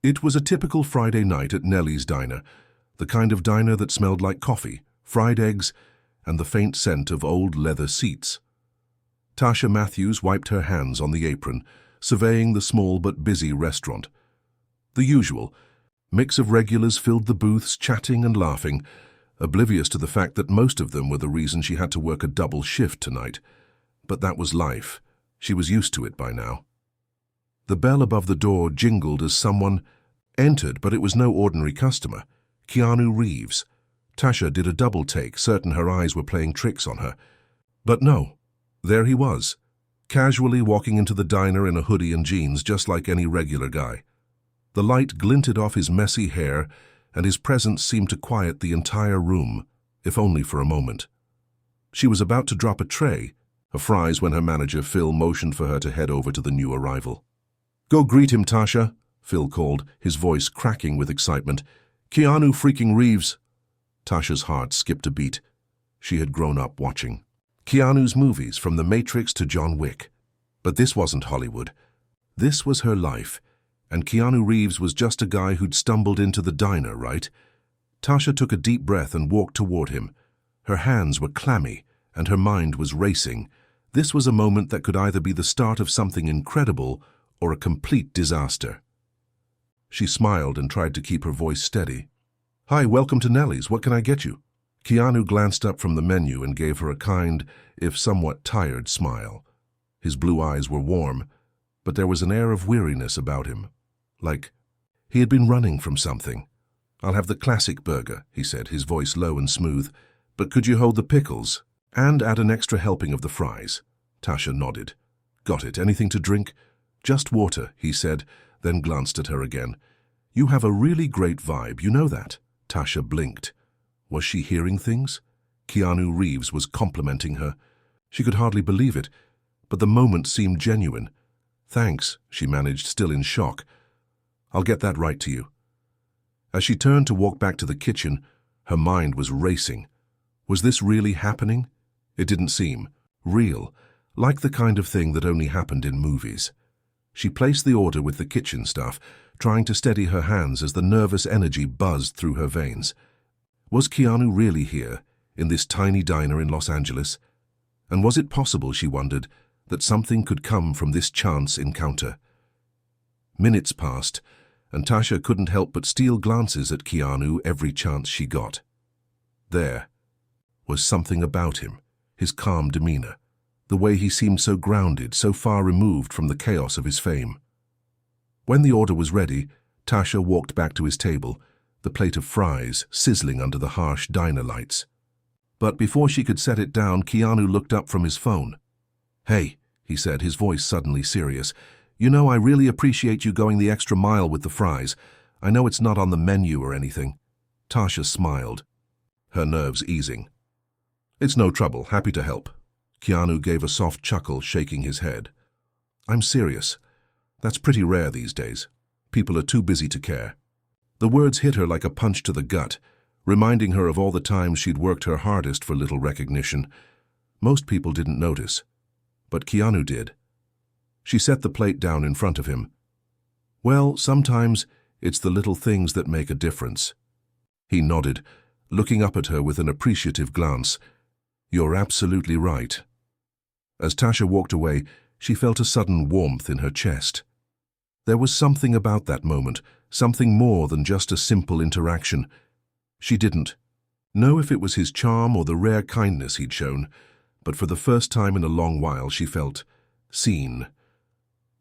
It was a typical Friday night at Nellie's diner, the kind of diner that smelled like coffee, fried eggs, and the faint scent of old leather seats. Tasha Matthews wiped her hands on the apron, surveying the small but busy restaurant. The usual mix of regulars filled the booths, chatting and laughing, oblivious to the fact that most of them were the reason she had to work a double shift tonight. But that was life. She was used to it by now. The bell above the door jingled as someone entered, but it was no ordinary customer. Keanu Reeves. Tasha did a double take, certain her eyes were playing tricks on her. But no, there he was, casually walking into the diner in a hoodie and jeans, just like any regular guy. The light glinted off his messy hair, and his presence seemed to quiet the entire room, if only for a moment. She was about to drop a tray of fries when her manager, Phil, motioned for her to head over to the new arrival. "Go greet him, Tasha," Phil called, his voice cracking with excitement. "Keanu freaking Reeves." Tasha's heart skipped a beat. She had grown up watching Keanu's movies, from The Matrix to John Wick. But this wasn't Hollywood. This was her life, and Keanu Reeves was just a guy who'd stumbled into the diner, right? Tasha took a deep breath and walked toward him. Her hands were clammy, and her mind was racing. This was a moment that could either be the start of something incredible or a complete disaster. She smiled and tried to keep her voice steady. "Hi, welcome to Nellie's. What can I get you?" Keanu glanced up from the menu and gave her a kind, if somewhat tired, smile. His blue eyes were warm, but there was an air of weariness about him, like he had been running from something. "I'll have the classic burger," he said, his voice low and smooth. "But could you hold the pickles? And add an extra helping of the fries?" Tasha nodded. "Got it. Anything to drink?" "Just water," he said, then glanced at her again. "You have a really great vibe, you know that?" Tasha blinked. Was she hearing things? Keanu Reeves was complimenting her. She could hardly believe it, but the moment seemed genuine. "Thanks," she managed, still in shock. "I'll get that right to you." As she turned to walk back to the kitchen, her mind was racing. Was this really happening? It didn't seem real, like the kind of thing that only happened in movies. She placed the order with the kitchen staff, trying to steady her hands as the nervous energy buzzed through her veins. Was Keanu really here, in this tiny diner in Los Angeles? And was it possible, she wondered, that something could come from this chance encounter? Minutes passed, and Tasha couldn't help but steal glances at Keanu every chance she got. There was something about him, his calm demeanor, the way he seemed so grounded, so far removed from the chaos of his fame. When the order was ready, Tasha walked back to his table, the plate of fries sizzling under the harsh diner lights. But before she could set it down, Keanu looked up from his phone. "Hey," he said, his voice suddenly serious. "You know, I really appreciate you going the extra mile with the fries. I know it's not on the menu or anything." Tasha smiled, her nerves easing. "It's no trouble, happy to help." Keanu gave a soft chuckle, shaking his head. "I'm serious. That's pretty rare these days. People are too busy to care." The words hit her like a punch to the gut, reminding her of all the times she'd worked her hardest for little recognition. Most people didn't notice, but Keanu did. She set the plate down in front of him. "Well, sometimes it's the little things that make a difference." He nodded, looking up at her with an appreciative glance. "You're absolutely right." As Tasha walked away, she felt a sudden warmth in her chest. There was something about that moment, something more than just a simple interaction. She didn't know if it was his charm or the rare kindness he'd shown, but for the first time in a long while she felt seen.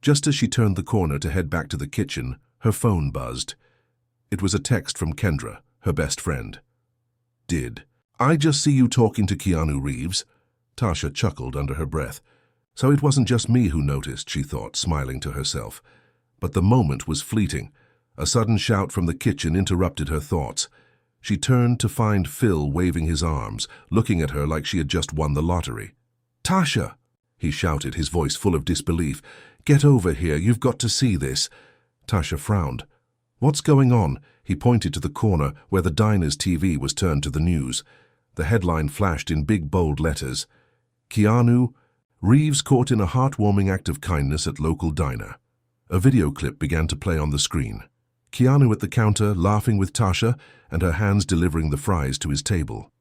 Just as she turned the corner to head back to the kitchen, her phone buzzed. It was a text from Kendra, her best friend. "Did I just see you talking to Keanu Reeves?" Tasha chuckled under her breath. So it wasn't just me who noticed, she thought, smiling to herself. But the moment was fleeting. A sudden shout from the kitchen interrupted her thoughts. She turned to find Phil waving his arms, looking at her like she had just won the lottery. "Tasha!" he shouted, his voice full of disbelief. "Get over here, you've got to see this." Tasha frowned. "What's going on?" He pointed to the corner where the diner's TV was turned to the news. The headline flashed in big, bold letters. "Keanu Reeves caught in a heartwarming act of kindness at local diner." A video clip began to play on the screen. Keanu at the counter, laughing with Tasha, and her hands delivering the fries to his table.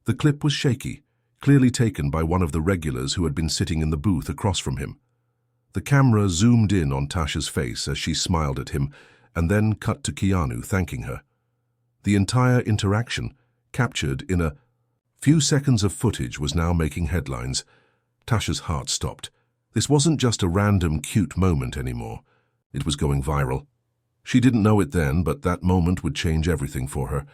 The clip was shaky, clearly taken by one of the regulars who had been sitting in the booth across from him. The camera zoomed in on Tasha's face as she smiled at him, and then cut to Keanu thanking her. The entire interaction, captured in a few seconds of footage, was now making headlines. Tasha's heart stopped. This wasn't just a random cute moment anymore. It was going viral. She didn't know it then, but that moment would change everything for her.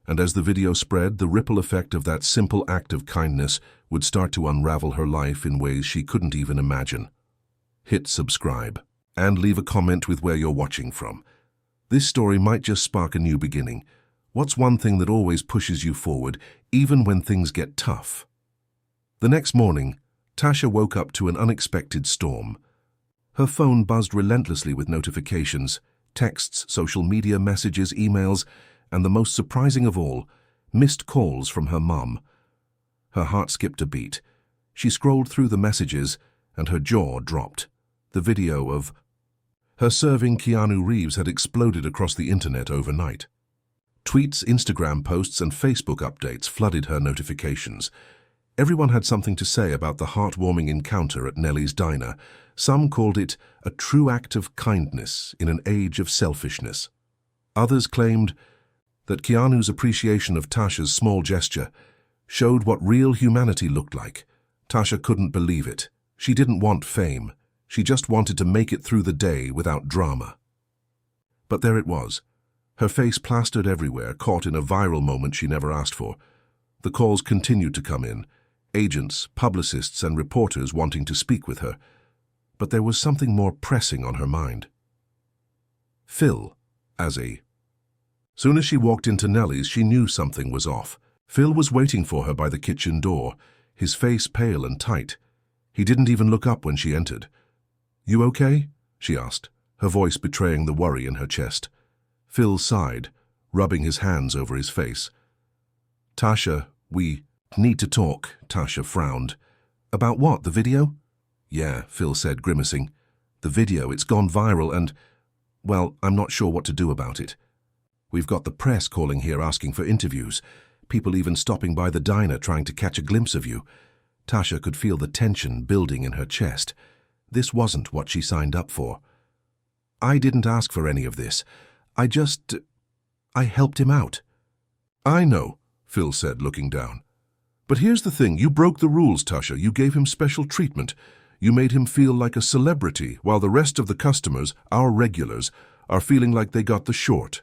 And as the video spread, the ripple effect of that simple act of kindness would start to unravel her life in ways she couldn't even imagine. Hit subscribe and leave a comment with where you're watching from. This story might just spark a new beginning. What's one thing that always pushes you forward, even when things get tough? The next morning, Tasha woke up to an unexpected storm. Her phone buzzed relentlessly with notifications, texts, social media messages, emails, and the most surprising of all, missed calls from her mum. Her heart skipped a beat. She scrolled through the messages, and her jaw dropped. The video of her serving Keanu Reeves had exploded across the internet overnight. Tweets, Instagram posts, and Facebook updates flooded her notifications. Everyone had something to say about the heartwarming encounter at Nellie's diner. Some called it a true act of kindness in an age of selfishness. Others claimed that Keanu's appreciation of Tasha's small gesture showed what real humanity looked like. Tasha couldn't believe it. She didn't want fame. She just wanted to make it through the day without drama. But there it was, her face plastered everywhere, caught in a viral moment she never asked for. The calls continued to come in, agents, publicists, and reporters wanting to speak with her. But there was something more pressing on her mind. Phil, Soon as she walked into Nellie's, she knew something was off. Phil was waiting for her by the kitchen door, his face pale and tight. He didn't even look up when she entered. "You okay?" she asked, her voice betraying the worry in her chest. Phil sighed, rubbing his hands over his face. "Tasha, we need to talk," Tasha frowned. "About what, the video?" "Yeah," Phil said, grimacing. "The video, it's gone viral and, well, I'm not sure what to do about it. We've got the press calling here asking for interviews, people even stopping by the diner trying to catch a glimpse of you." Tasha could feel the tension building in her chest. This wasn't what she signed up for. "I didn't ask for any of this. I helped him out." "I know," Phil said, looking down. "But here's the thing, you broke the rules, Tasha. You gave him special treatment. You made him feel like a celebrity, while the rest of the customers, our regulars, are feeling like they got the short."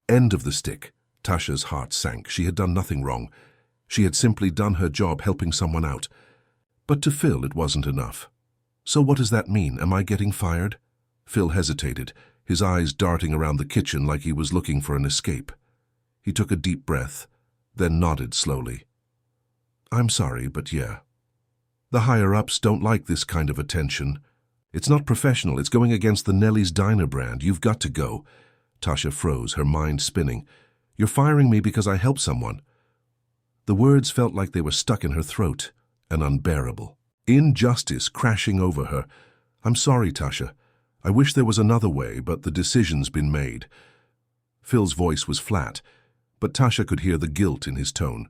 End of the stick. Tasha's heart sank. She had done nothing wrong. She had simply done her job helping someone out. But to Phil, it wasn't enough. "So what does that mean? Am I getting fired?" Phil hesitated, his eyes darting around the kitchen like he was looking for an escape. He took a deep breath, then nodded slowly. "I'm sorry, but yeah. The higher-ups don't like this kind of attention. It's not professional. It's going against the Nellie's Diner brand. You've got to go." Tasha froze, her mind spinning. "You're firing me because I helped someone." The words felt like they were stuck in her throat and unbearable. Injustice crashing over her. "I'm sorry, Tasha. I wish there was another way, but the decision's been made." Phil's voice was flat, but Tasha could hear the guilt in his tone.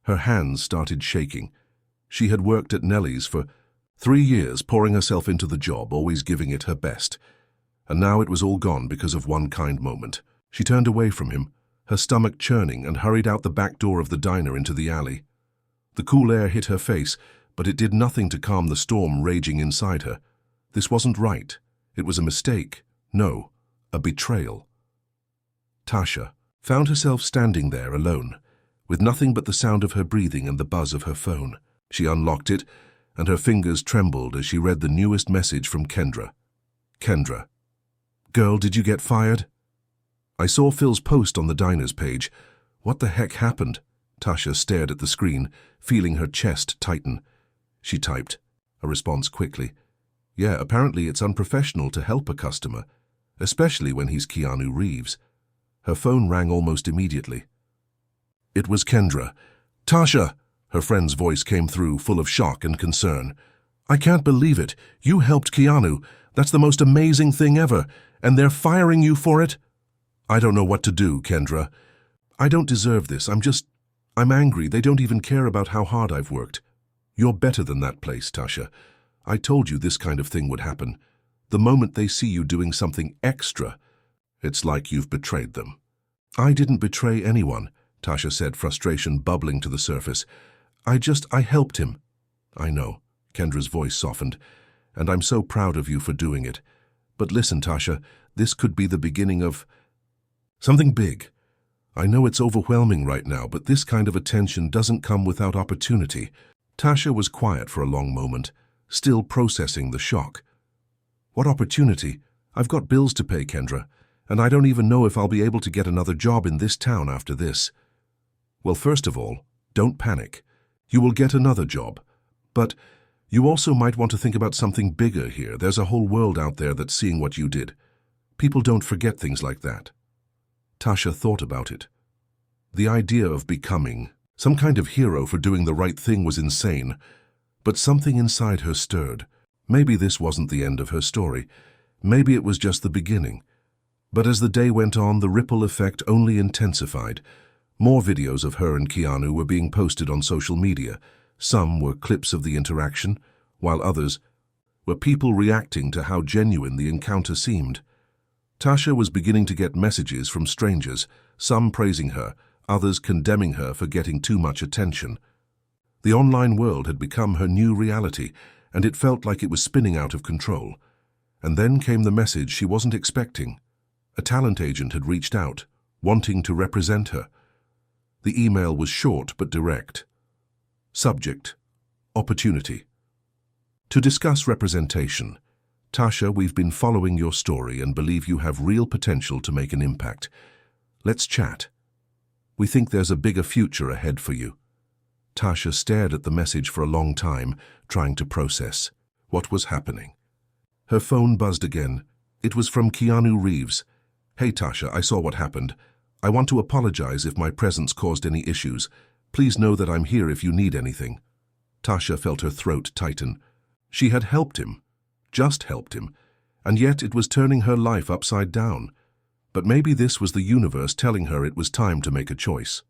Her hands started shaking. She had worked at Nellie's for 3 years, pouring herself into the job, always giving it her best. And now it was all gone because of one kind moment. She turned away from him, her stomach churning, and hurried out the back door of the diner into the alley. The cool air hit her face, but it did nothing to calm the storm raging inside her. This wasn't right. It was a mistake. No, a betrayal. Tasha found herself standing there alone, with nothing but the sound of her breathing and the buzz of her phone. She unlocked it, and her fingers trembled as she read the newest message from Kendra. "Kendra. Girl, did you get fired? I saw Phil's post on the diner's page. What the heck happened?" Tasha stared at the screen, feeling her chest tighten. She typed a response quickly. "Yeah, apparently it's unprofessional to help a customer, especially when he's Keanu Reeves." Her phone rang almost immediately. It was Kendra. "Tasha!" Her friend's voice came through, full of shock and concern. "I can't believe it. You helped Keanu. That's the most amazing thing ever. And they're firing you for it? I don't know what to do, Kendra. I don't deserve this. I'm angry. They don't even care about how hard I've worked. You're better than that place, Tasha. I told you this kind of thing would happen. The moment they see you doing something extra, it's like you've betrayed them. I didn't betray anyone, Tasha said, frustration bubbling to the surface. I helped him. I know, Kendra's voice softened, and I'm so proud of you for doing it. But listen, Tasha, this could be the beginning of something big. I know it's overwhelming right now, but this kind of attention doesn't come without opportunity. Tasha was quiet for a long moment, still processing the shock. What opportunity? I've got bills to pay, Kendra, and I don't even know if I'll be able to get another job in this town after this. Well, first of all, don't panic. You will get another job. But you also might want to think about something bigger here. There's a whole world out there that's seeing what you did. People don't forget things like that. Tasha thought about it. The idea of becoming some kind of hero for doing the right thing was insane, but something inside her stirred. Maybe this wasn't the end of her story. Maybe it was just the beginning. But as the day went on, the ripple effect only intensified. More videos of her and Keanu were being posted on social media. Some were clips of the interaction, while others were people reacting to how genuine the encounter seemed. Tasha was beginning to get messages from strangers, some praising her, others condemning her for getting too much attention. The online world had become her new reality, and it felt like it was spinning out of control. And then came the message she wasn't expecting. A talent agent had reached out, wanting to represent her. The email was short but direct. Subject: Opportunity. To discuss representation. Tasha, we've been following your story and believe you have real potential to make an impact. Let's chat. We think there's a bigger future ahead for you. Tasha stared at the message for a long time, trying to process what was happening. Her phone buzzed again. It was from Keanu Reeves. Hey Tasha, I saw what happened. I want to apologize if my presence caused any issues. Please know that I'm here if you need anything. Tasha felt her throat tighten. She had helped him. Just helped him, and yet it was turning her life upside down. But maybe this was the universe telling her it was time to make a choice.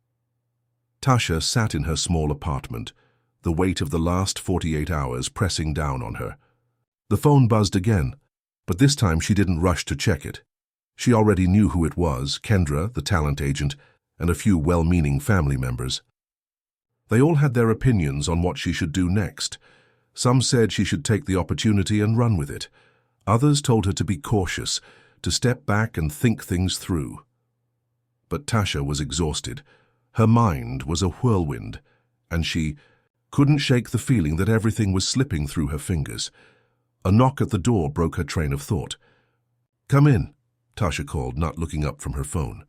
Tasha sat in her small apartment, the weight of the last 48 hours pressing down on her. The phone buzzed again, but this time she didn't rush to check it. She already knew who it was: Kendra, the talent agent, and a few well-meaning family members. They all had their opinions on what she should do next. Some said she should take the opportunity and run with it. Others told her to be cautious, to step back and think things through. But Tasha was exhausted. Her mind was a whirlwind, and she couldn't shake the feeling that everything was slipping through her fingers. A knock at the door broke her train of thought. "Come in," Tasha called, not looking up from her phone.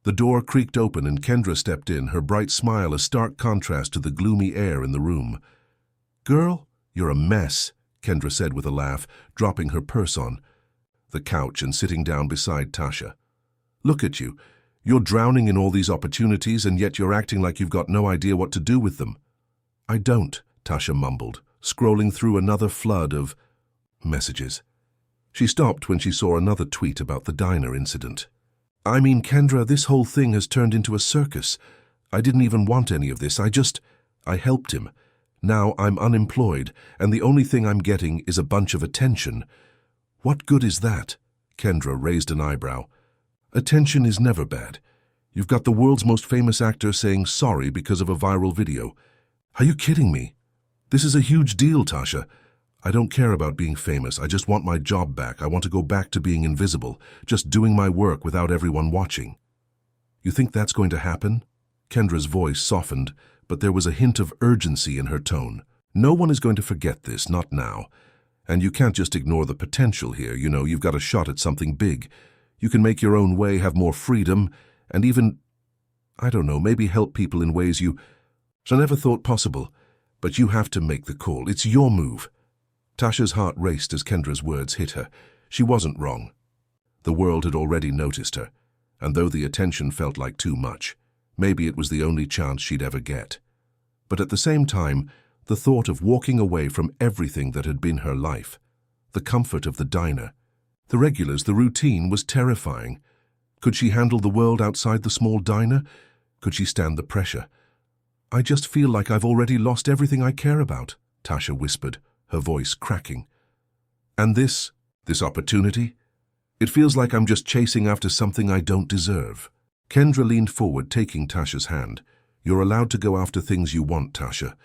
The door creaked open and Kendra stepped in, her bright smile a stark contrast to the gloomy air in the room. "Girl, you're a mess," Kendra said with a laugh, dropping her purse on the couch and sitting down beside Tasha. "Look at you. You're drowning in all these opportunities, and yet you're acting like you've got no idea what to do with them." "I don't," Tasha mumbled, scrolling through another flood of messages. She stopped when she saw another tweet about the diner incident. "I mean, Kendra, this whole thing has turned into a circus. I didn't even want any of this. I helped him. Now I'm unemployed, and the only thing I'm getting is a bunch of attention. What good is that?" Kendra raised an eyebrow. "Attention is never bad. You've got the world's most famous actor saying sorry because of a viral video. Are you kidding me? This is a huge deal, Tasha. I don't care about being famous. I just want my job back. I want to go back to being invisible, just doing my work without everyone watching." "You think that's going to happen?" Kendra's voice softened, but there was a hint of urgency in her tone. "No one is going to forget this, not now. And you can't just ignore the potential here. You know, you've got a shot at something big. You can make your own way, have more freedom, and even, I don't know, maybe help people in ways you never thought possible. But you have to make the call. It's your move." Tasha's heart raced as Kendra's words hit her. She wasn't wrong. The world had already noticed her, and though the attention felt like too much, maybe it was the only chance she'd ever get. But at the same time, the thought of walking away from everything that had been her life, the comfort of the diner, The regulars, the routine was terrifying. Could she handle the world outside the small diner? Could she stand the pressure? "I just feel like I've already lost everything I care about," Tasha whispered, her voice cracking. "And this opportunity? It feels like I'm just chasing after something I don't deserve." Kendra leaned forward, taking Tasha's hand. "You're allowed to go after things you want, Tasha.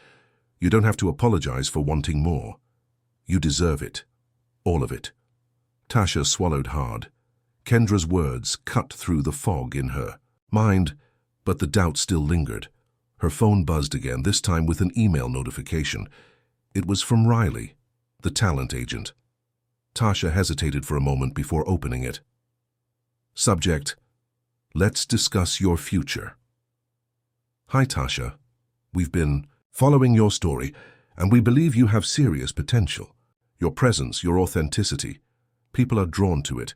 You don't have to apologize for wanting more. You deserve it. All of it." Tasha swallowed hard. Kendra's words cut through the fog in her mind, but the doubt still lingered. Her phone buzzed again, this time with an email notification. It was from Riley, the talent agent. Tasha hesitated for a moment before opening it. Subject: "Let's discuss your future." "Hi, Tasha. We've been following your story, and we believe you have serious potential. Your presence, your authenticity. People are drawn to it.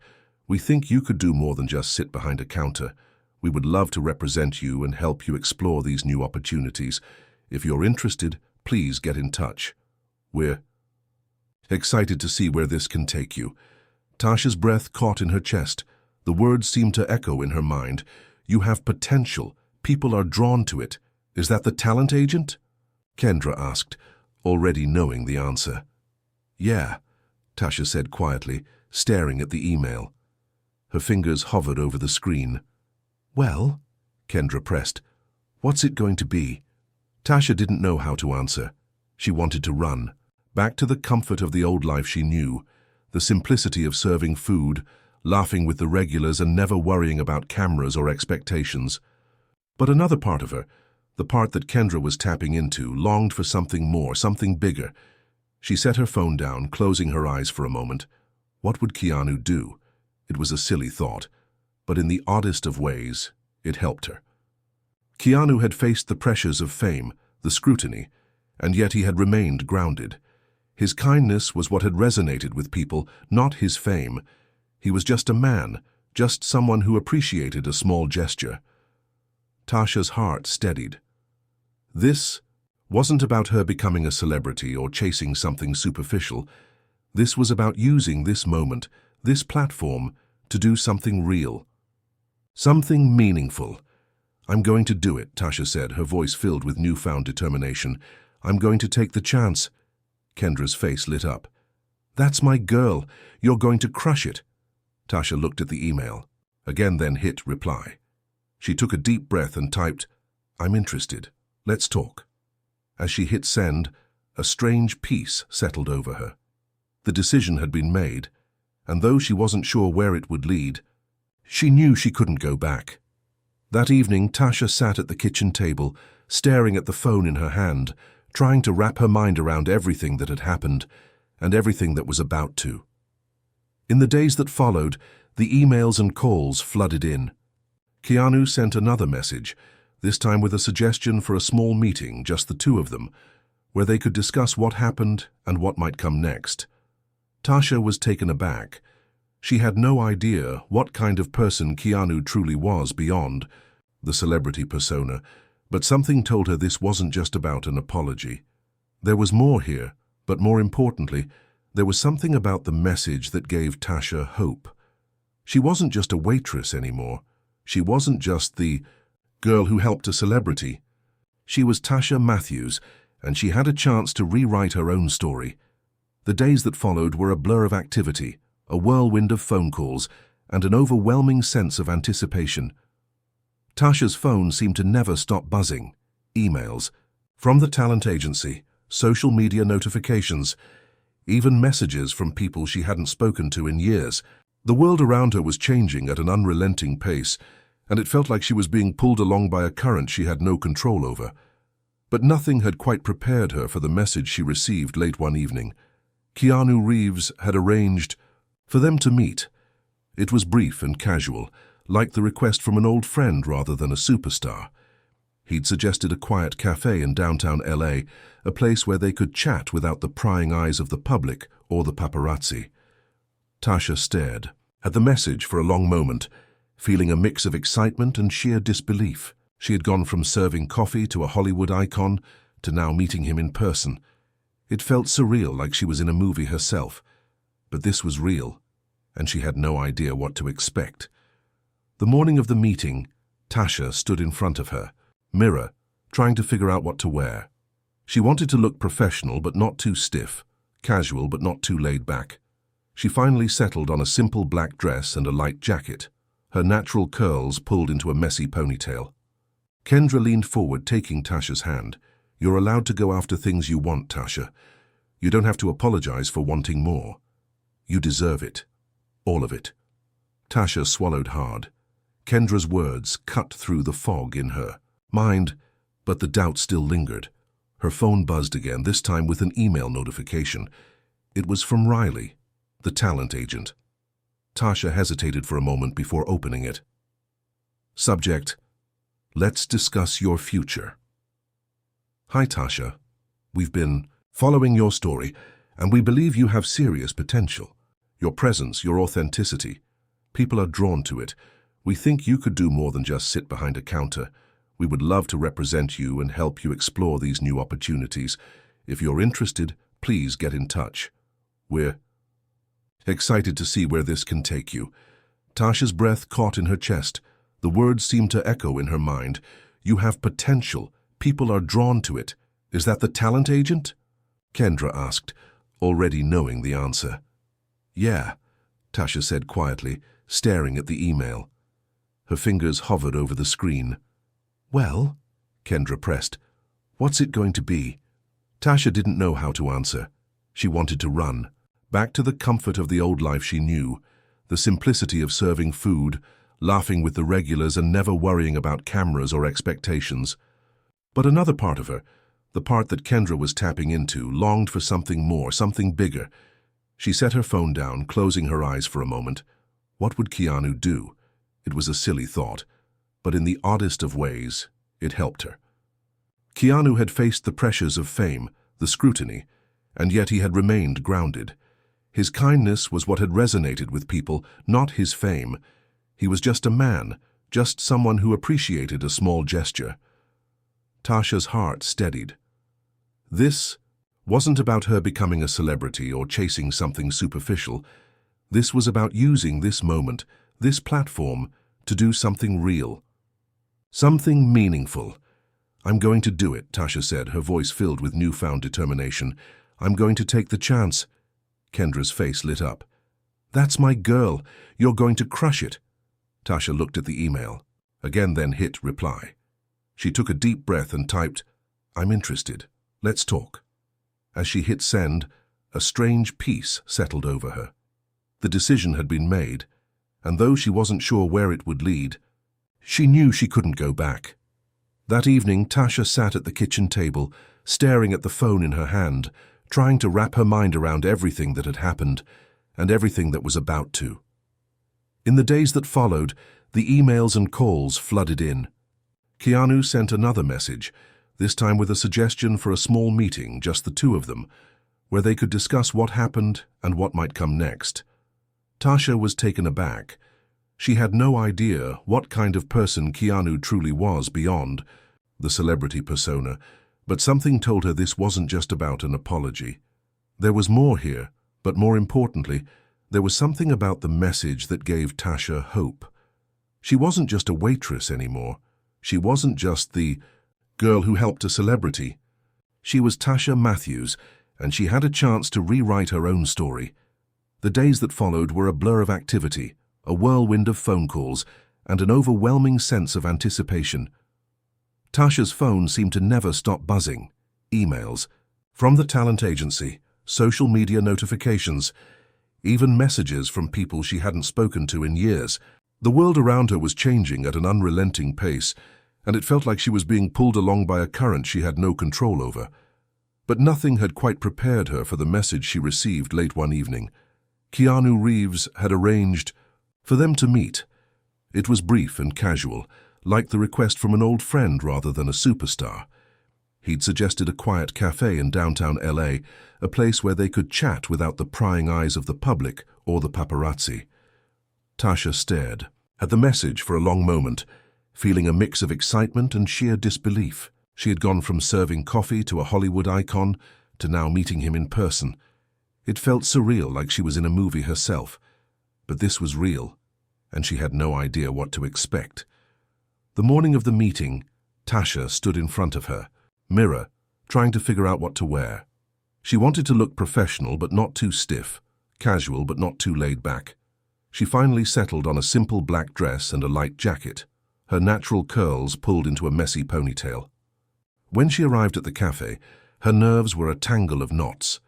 We think you could do more than just sit behind a counter. We would love to represent you and help you explore these new opportunities. If you're interested, please get in touch. We're excited to see where this can take you." Tasha's breath caught in her chest. The words seemed to echo in her mind. "You have potential. People are drawn to it. Is that the talent agent?" Kendra asked, already knowing the answer. "Yeah," Tasha said quietly, staring at the email. Her fingers hovered over the screen. "Well," Kendra pressed, "what's it going to be?" Tasha didn't know how to answer. She wanted to run, back to the comfort of the old life she knew, the simplicity of serving food, laughing with the regulars and never worrying about cameras or expectations. But another part of her, the part that Kendra was tapping into, longed for something more, something bigger. She set her phone down, closing her eyes for a moment. What would Keanu do? It was a silly thought, but in the oddest of ways, it helped her. Keanu had faced the pressures of fame, the scrutiny, and yet he had remained grounded. His kindness was what had resonated with people, not his fame. He was just a man, just someone who appreciated a small gesture. Tasha's heart steadied. This wasn't about her becoming a celebrity or chasing something superficial. This was about using this moment, this platform, to do something real. Something meaningful. "I'm going to do it," Tasha said, her voice filled with newfound determination. "I'm going to take the chance." Kendra's face lit up. "That's my girl. You're going to crush it." Tasha looked at the email. Again, then hit reply. She took a deep breath and typed, "I'm interested. Let's talk." As she hit send, a strange peace settled over her. The decision had been made, and though she wasn't sure where it would lead, she knew she couldn't go back. That evening, Tasha sat at the kitchen table, staring at the phone in her hand, trying to wrap her mind around everything that had happened and everything that was about to. In the days that followed, the emails and calls flooded in. Keanu sent another message, this time with a suggestion for a small meeting, just the two of them, where they could discuss what happened and what might come next. Tasha was taken aback. She had no idea what kind of person Keanu truly was beyond the celebrity persona, but something told her this wasn't just about an apology. There was more here, but more importantly, there was something about the message that gave Tasha hope. She wasn't just a waitress anymore. She wasn't just the girl who helped a celebrity. She was Tasha Matthews, and she had a chance to rewrite her own story. The days that followed were a blur of activity, a whirlwind of phone calls, and an overwhelming sense of anticipation. Tasha's phone seemed to never stop buzzing. Emails from the talent agency, social media notifications, even messages from people she hadn't spoken to in years. The world around her was changing at an unrelenting pace, and it felt like she was being pulled along by a current she had no control over. But nothing had quite prepared her for the message she received late one evening. Keanu Reeves had arranged for them to meet. It was brief and casual, like the request from an old friend rather than a superstar. He'd suggested a quiet cafe in downtown LA, a place where they could chat without the prying eyes of the public or the paparazzi. Tasha stared at the message for a long moment, feeling a mix of excitement and sheer disbelief. She had gone from serving coffee to a Hollywood icon to now meeting him in person. It felt surreal, like she was in a movie herself. But this was real. and she had no idea what to expect. The morning of the meeting, Tasha stood in front of her mirror, trying to figure out what to wear. She wanted to look professional but not too stiff, casual but not too laid back. She finally settled on a simple black dress and a light jacket, her natural curls pulled into a messy ponytail. Kendra leaned forward, taking Tasha's hand. "You're allowed to go after things you want, Tasha. You don't have to apologize for wanting more. You deserve it. All of it." Tasha swallowed hard. Kendra's words cut through the fog in her mind, but the doubt still lingered. Her phone buzzed again, this time with an email notification. It was from Riley, the talent agent. Tasha hesitated for a moment before opening it. Subject: "Let's discuss your future." "Hi, Tasha. We've been following your story, and we believe you have serious potential. Your presence, your authenticity. People are drawn to it. We think you could do more than just sit behind a counter. We would love to represent you and help you explore these new opportunities. If you're interested, please get in touch. We're excited to see where this can take you." Tasha's breath caught in her chest. The words seemed to echo in her mind. "You have potential. People are drawn to it. Is that the talent agent?" Kendra asked, already knowing the answer. "Yeah," Tasha said quietly, staring at the email. Her fingers hovered over the screen. "Well," Kendra pressed, "what's it going to be?" Tasha didn't know how to answer. She wanted to run, back to the comfort of the old life she knew, the simplicity of serving food, laughing with the regulars and never worrying about cameras or expectations. But another part of her, the part that Kendra was tapping into, longed for something more, something bigger. She set her phone down, closing her eyes for a moment. What would Keanu do? It was a silly thought, but in the oddest of ways, it helped her. Keanu had faced the pressures of fame, the scrutiny, and yet he had remained grounded. His kindness was what had resonated with people, not his fame. He was just a man, just someone who appreciated a small gesture. Tasha's heart steadied. This wasn't about her becoming a celebrity or chasing something superficial. This was about using this moment, this platform, to do something real. Something meaningful. "I'm going to do it," Tasha said, her voice filled with newfound determination. "I'm going to take the chance." Kendra's face lit up. "That's my girl. You're going to crush it." Tasha looked at the email. Again, then hit reply. She took a deep breath and typed, "I'm interested. Let's talk." As she hit send, a strange peace settled over her. The decision had been made, and though she wasn't sure where it would lead, she knew she couldn't go back. That evening, Tasha sat at the kitchen table, staring at the phone in her hand, trying to wrap her mind around everything that had happened and everything that was about to. In the days that followed, the emails and calls flooded in. Keanu sent another message, this time with a suggestion for a small meeting, just the two of them, where they could discuss what happened and what might come next. Tasha was taken aback. She had no idea what kind of person Keanu truly was beyond the celebrity persona, but something told her this wasn't just about an apology. There was more here, but more importantly, there was something about the message that gave Tasha hope. She wasn't just a waitress anymore. She wasn't just the girl who helped a celebrity. She was Tasha Matthews, and she had a chance to rewrite her own story. The days that followed were a blur of activity, a whirlwind of phone calls, and an overwhelming sense of anticipation. Tasha's phone seemed to never stop buzzing. Emails from the talent agency, social media notifications, even messages from people she hadn't spoken to in years. The world around her was changing at an unrelenting pace, and it felt like she was being pulled along by a current she had no control over. But nothing had quite prepared her for the message she received late one evening. Keanu Reeves had arranged for them to meet. It was brief and casual, like the request from an old friend rather than a superstar. He'd suggested a quiet cafe in downtown LA, a place where they could chat without the prying eyes of the public or the paparazzi. Tasha stared at the message for a long moment, feeling a mix of excitement and sheer disbelief. She had gone from serving coffee to a Hollywood icon to now meeting him in person. It felt surreal, like she was in a movie herself. But this was real, and she had no idea what to expect. The morning of the meeting, Tasha stood in front of her mirror, trying to figure out what to wear. She wanted to look professional but not too stiff, casual but not too laid back. She finally settled on a simple black dress and a light jacket, her natural curls pulled into a messy ponytail. When she arrived at the cafe, her nerves were a tangle of knots.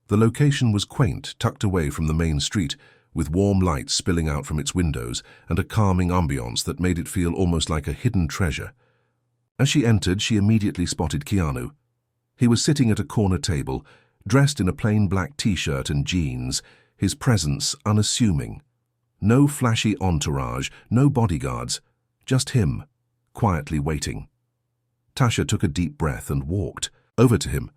The location was quaint, tucked away from the main street, with warm lights spilling out from its windows and a calming ambiance that made it feel almost like a hidden treasure. As she entered, she immediately spotted Keanu. He was sitting at a corner table, dressed in a plain black t-shirt and jeans, his presence unassuming. No flashy entourage, no bodyguards, just him, quietly waiting. Tasha took a deep breath and walked over to him.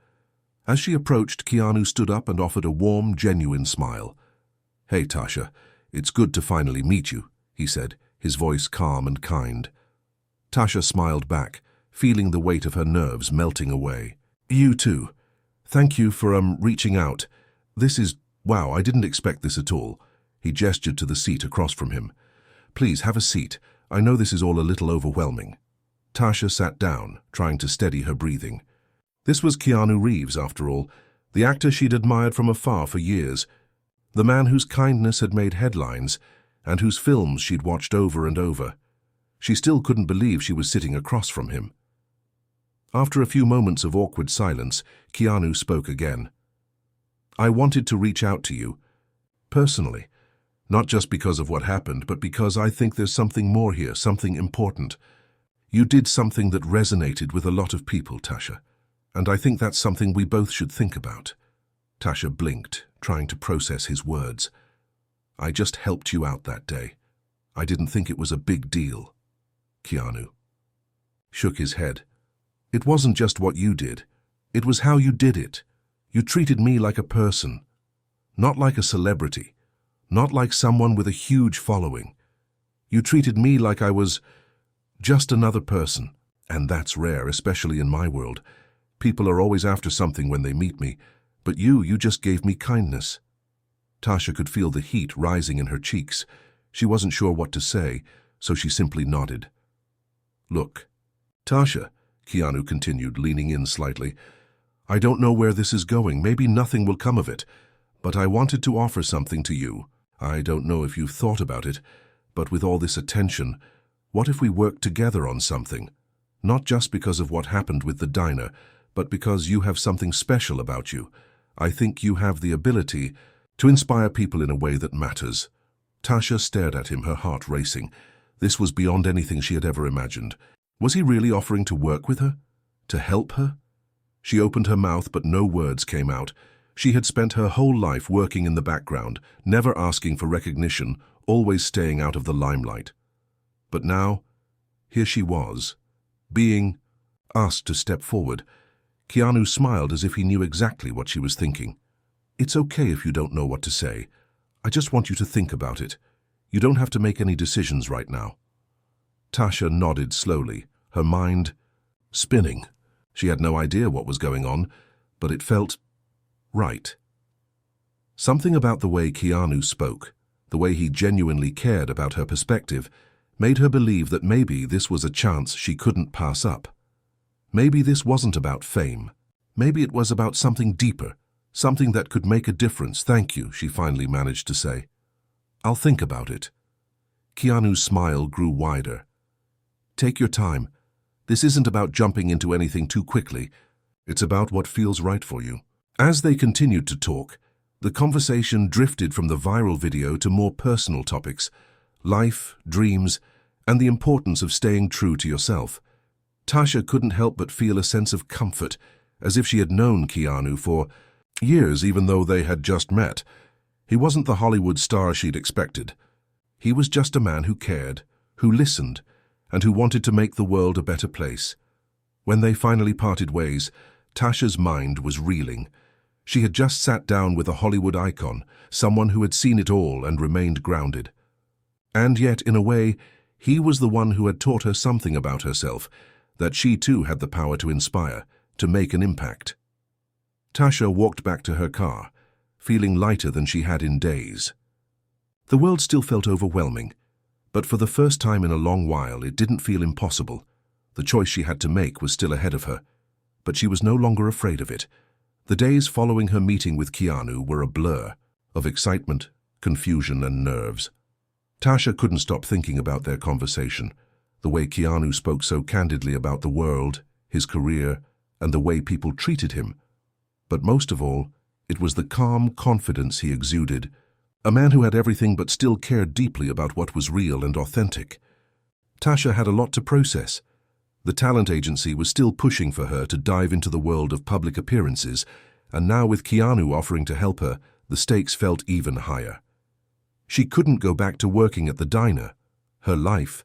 As she approached, Keanu stood up and offered a warm, genuine smile. "Hey, Tasha, it's good to finally meet you," he said, his voice calm and kind. Tasha smiled back, feeling the weight of her nerves melting away. "You too. Thank you for reaching out. Wow, I didn't expect this at all." He gestured to the seat across from him. "Please, have a seat. I know this is all a little overwhelming." Tasha sat down, trying to steady her breathing. This was Keanu Reeves, after all, the actor she'd admired from afar for years, the man whose kindness had made headlines and whose films she'd watched over and over. She still couldn't believe she was sitting across from him. After a few moments of awkward silence, Keanu spoke again. "I wanted to reach out to you, personally, not just because of what happened, but because I think there's something more here, something important. You did something that resonated with a lot of people, Tasha, and I think that's something we both should think about." Tasha blinked, trying to process his words. "I just helped you out that day. I didn't think it was a big deal." Keanu shook his head. "It wasn't just what you did. It was how you did it. You treated me like a person, not like a celebrity, not like someone with a huge following. You treated me like I was just another person, and that's rare, especially in my world. People are always after something when they meet me, but you just gave me kindness." Tasha could feel the heat rising in her cheeks. She wasn't sure what to say, so she simply nodded. "Look, Tasha," Keanu continued, leaning in slightly, "I don't know where this is going. Maybe nothing will come of it, but I wanted to offer something to you. I don't know if you've thought about it, but with all this attention, what if we worked together on something? Not just because of what happened with the diner, but because you have something special about you. I think you have the ability to inspire people in a way that matters." Tasha stared at him, her heart racing. This was beyond anything she had ever imagined. Was he really offering to work with her? To help her? She opened her mouth, but no words came out. She had spent her whole life working in the background, never asking for recognition, always staying out of the limelight. But now, here she was, being asked to step forward. Keanu smiled as if he knew exactly what she was thinking. "It's okay if you don't know what to say. I just want you to think about it. You don't have to make any decisions right now." Tasha nodded slowly, her mind spinning. She had no idea what was going on, but it felt right. Something about the way Keanu spoke, the way he genuinely cared about her perspective, made her believe that maybe this was a chance she couldn't pass up. Maybe this wasn't about fame. Maybe it was about something deeper, something that could make a difference. "Thank you," she finally managed to say. "I'll think about it." Keanu's smile grew wider. "Take your time. This isn't about jumping into anything too quickly. It's about what feels right for you." As they continued to talk, the conversation drifted from the viral video to more personal topics: life, dreams, and the importance of staying true to yourself. Tasha couldn't help but feel a sense of comfort, as if she had known Keanu for years, even though they had just met. He wasn't the Hollywood star she'd expected. He was just a man who cared, who listened, and who wanted to make the world a better place. When they finally parted ways, Tasha's mind was reeling. She had just sat down with a Hollywood icon, someone who had seen it all and remained grounded. And yet, in a way, he was the one who had taught her something about herself, that she too had the power to inspire, to make an impact. Tasha walked back to her car, feeling lighter than she had in days. The world still felt overwhelming, but for the first time in a long while it didn't feel impossible. The choice she had to make was still ahead of her, but she was no longer afraid of it. The days following her meeting with Keanu were a blur of excitement, confusion, and nerves. Tasha couldn't stop thinking about their conversation, the way Keanu spoke so candidly about the world, his career, and the way people treated him. But most of all, it was the calm confidence he exuded, a man who had everything but still cared deeply about what was real and authentic. Tasha had a lot to process. The talent agency was still pushing for her to dive into the world of public appearances, and now with Keanu offering to help her, the stakes felt even higher. She couldn't go back to working at the diner. Her life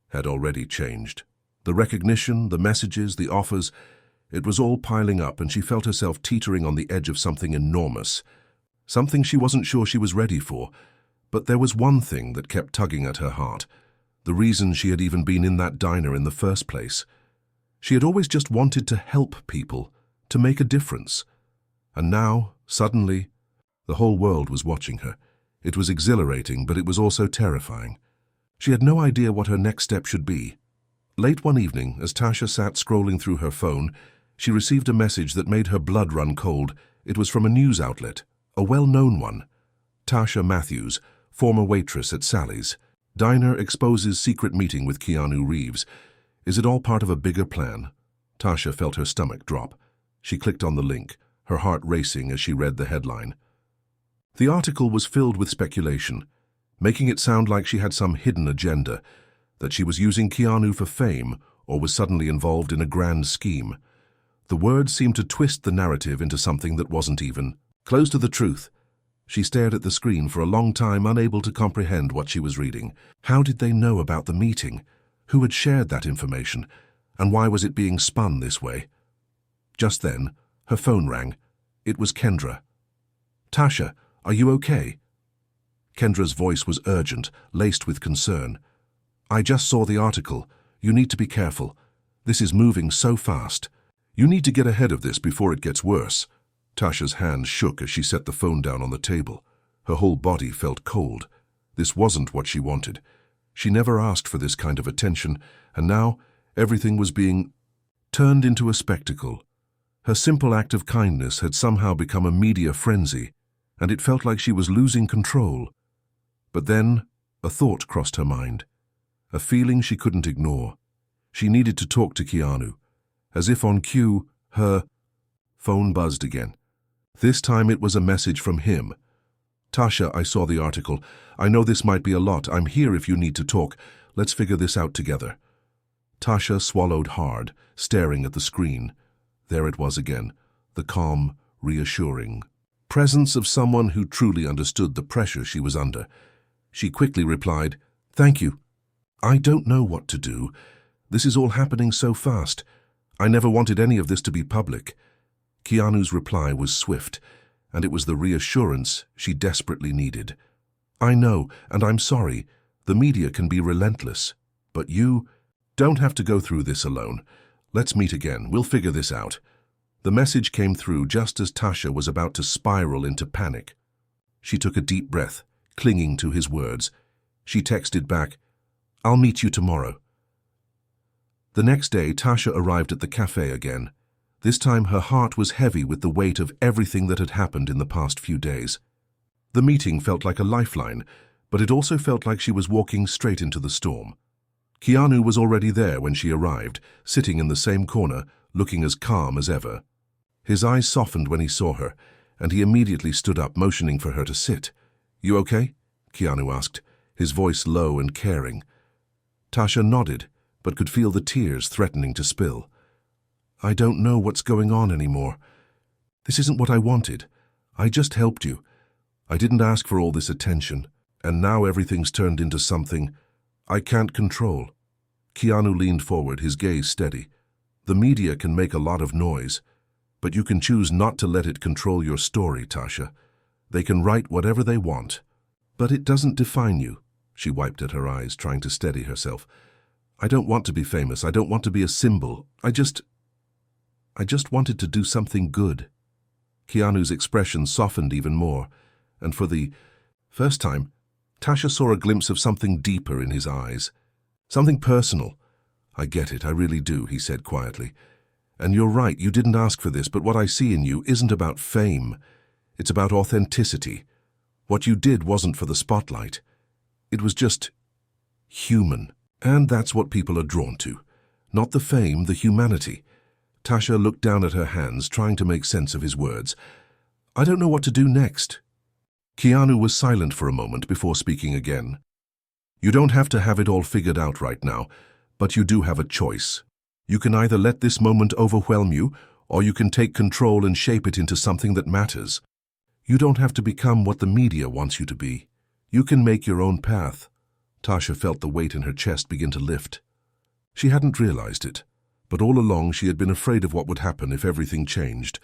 had already changed. The recognition, the messages, the offers, it was all piling up, and she felt herself teetering on the edge of something enormous, something she wasn't sure she was ready for. But there was one thing that kept tugging at her heart, the reason she had even been in that diner in the first place. She had always just wanted to help people, to make a difference. And now, suddenly, the whole world was watching her. It was exhilarating, but it was also terrifying. She had no idea what her next step should be. Late one evening, as Tasha sat scrolling through her phone, she received a message that made her blood run cold. It was from a news outlet, a well-known one. Tasha Matthews, former waitress at Sally's. Diner exposes secret meeting with Keanu Reeves. Is it all part of a bigger plan? Tasha felt her stomach drop. She clicked on the link, her heart racing as she read the headline. The article was filled with speculation, making it sound like she had some hidden agenda, that she was using Keanu for fame or was suddenly involved in a grand scheme. The words seemed to twist the narrative into something that wasn't even close to the truth. She stared at the screen for a long time, unable to comprehend what she was reading. How did they know about the meeting? Who had shared that information? And why was it being spun this way? Just then, her phone rang. It was Kendra. "Tasha, are you okay?" Kendra's voice was urgent, laced with concern. "I just saw the article. You need to be careful. This is moving so fast. You need to get ahead of this before it gets worse." Tasha's hands shook as she set the phone down on the table. Her whole body felt cold. This wasn't what she wanted. She never asked for this kind of attention, and now everything was being turned into a spectacle. Her simple act of kindness had somehow become a media frenzy, and it felt like she was losing control. But then a thought crossed her mind, a feeling she couldn't ignore. She needed to talk to Keanu. As if on cue, her phone buzzed again. This time it was a message from him. "Tasha, I saw the article. I know this might be a lot. I'm here if you need to talk. Let's figure this out together." Tasha swallowed hard, staring at the screen. There it was again, the calm, reassuring presence of someone who truly understood the pressure she was under. She quickly replied, "Thank you. I don't know what to do. This is all happening so fast. I never wanted any of this to be public." Keanu's reply was swift, and it was the reassurance she desperately needed. "I know, and I'm sorry. The media can be relentless. But you don't have to go through this alone. Let's meet again. We'll figure this out." The message came through just as Tasha was about to spiral into panic. She took a deep breath, clinging to his words. She texted back, "I'll meet you tomorrow." The next day, Tasha arrived at the cafe again. This time her heart was heavy with the weight of everything that had happened in the past few days. The meeting felt like a lifeline, but it also felt like she was walking straight into the storm. Keanu was already there when she arrived, sitting in the same corner, looking as calm as ever. His eyes softened when he saw her, and he immediately stood up, motioning for her to sit. "You okay?" Keanu asked, his voice low and caring. Tasha nodded, but could feel the tears threatening to spill. "I don't know what's going on anymore. This isn't what I wanted. I just helped you. I didn't ask for all this attention, and now everything's turned into something I can't control." Keanu leaned forward, his gaze steady. "The media can make a lot of noise, but you can choose not to let it control your story, Tasha. They can write whatever they want, but it doesn't define you." She wiped at her eyes, trying to steady herself. "I don't want to be famous. I don't want to be a symbol. I just wanted to do something good." Keanu's expression softened even more, and for the first time, Tasha saw a glimpse of something deeper in his eyes. Something personal. "I get it, I really do," he said quietly. "And you're right, you didn't ask for this, but what I see in you isn't about fame. It's about authenticity. What you did wasn't for the spotlight. It was just human. And that's what people are drawn to. Not the fame, the humanity." Tasha looked down at her hands, trying to make sense of his words. "I don't know what to do next." Keanu was silent for a moment before speaking again. "You don't have to have it all figured out right now, but you do have a choice. You can either let this moment overwhelm you, or you can take control and shape it into something that matters. You don't have to become what the media wants you to be. You can make your own path." Tasha felt the weight in her chest begin to lift. She hadn't realized it, but all along she had been afraid of what would happen if everything changed.